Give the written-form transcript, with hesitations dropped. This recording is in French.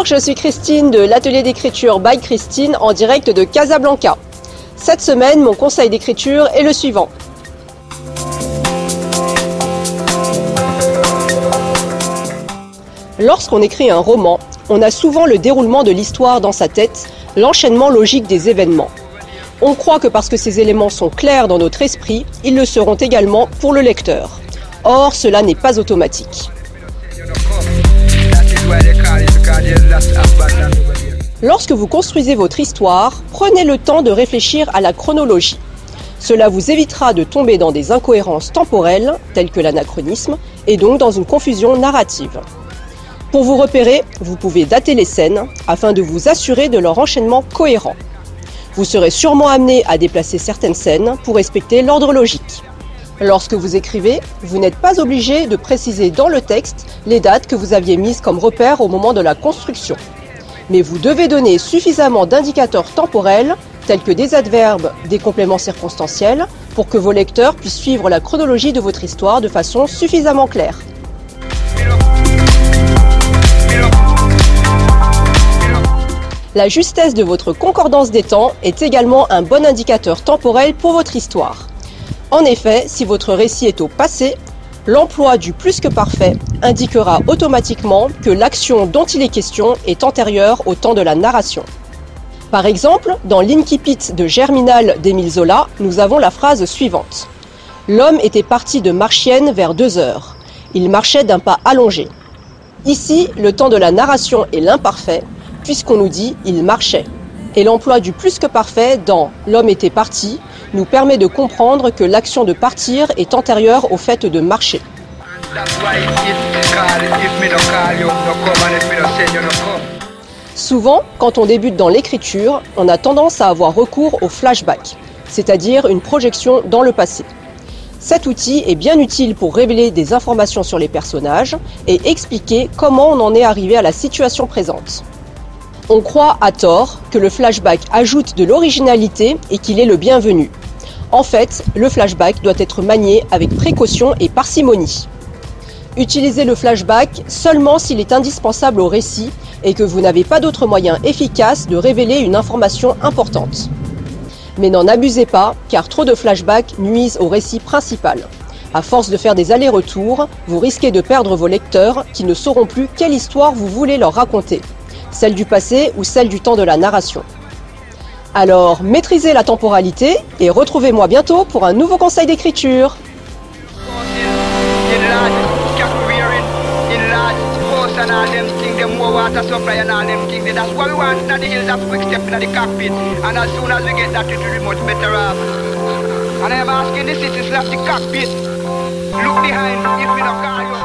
Bonjour, je suis Christine de l'atelier d'écriture by Christine en direct de Casablanca. Cette semaine, mon conseil d'écriture est le suivant. Lorsqu'on écrit un roman, on a souvent le déroulement de l'histoire dans sa tête, l'enchaînement logique des événements. On croit que parce que ces éléments sont clairs dans notre esprit, ils le seront également pour le lecteur. Or, cela n'est pas automatique. Lorsque vous construisez votre histoire, prenez le temps de réfléchir à la chronologie. Cela vous évitera de tomber dans des incohérences temporelles, telles que l'anachronisme, et donc dans une confusion narrative. Pour vous repérer, vous pouvez dater les scènes afin de vous assurer de leur enchaînement cohérent. Vous serez sûrement amené à déplacer certaines scènes pour respecter l'ordre logique. Lorsque vous écrivez, vous n'êtes pas obligé de préciser dans le texte les dates que vous aviez mises comme repères au moment de la construction. Mais vous devez donner suffisamment d'indicateurs temporels, tels que des adverbes, des compléments circonstanciels, pour que vos lecteurs puissent suivre la chronologie de votre histoire de façon suffisamment claire. La justesse de votre concordance des temps est également un bon indicateur temporel pour votre histoire. En effet, si votre récit est au passé, l'emploi du plus que parfait indiquera automatiquement que l'action dont il est question est antérieure au temps de la narration. Par exemple, dans l'Incipit de Germinal d'Émile Zola, nous avons la phrase suivante. « L'homme était parti de Marchienne vers 2 heures. Il marchait d'un pas allongé. » Ici, le temps de la narration est l'imparfait, puisqu'on nous dit « il marchait ». Et l'emploi du plus que parfait dans « l'homme était parti » nous permet de comprendre que l'action de partir est antérieure au fait de marcher. Souvent, quand on débute dans l'écriture, on a tendance à avoir recours au flashback, c'est-à-dire une projection dans le passé. Cet outil est bien utile pour révéler des informations sur les personnages et expliquer comment on en est arrivé à la situation présente. On croit à tort que le flashback ajoute de l'originalité et qu'il est le bienvenu. En fait, le flashback doit être manié avec précaution et parcimonie. Utilisez le flashback seulement s'il est indispensable au récit et que vous n'avez pas d'autre moyen efficace de révéler une information importante. Mais n'en abusez pas, car trop de flashbacks nuisent au récit principal. À force de faire des allers-retours, vous risquez de perdre vos lecteurs qui ne sauront plus quelle histoire vous voulez leur raconter, celle du passé ou celle du temps de la narration. Alors, maîtrisez la temporalité et retrouvez-moi bientôt pour un nouveau conseil d'écriture. And I'm asking the citizens of the cockpit, look behind if we don't call you.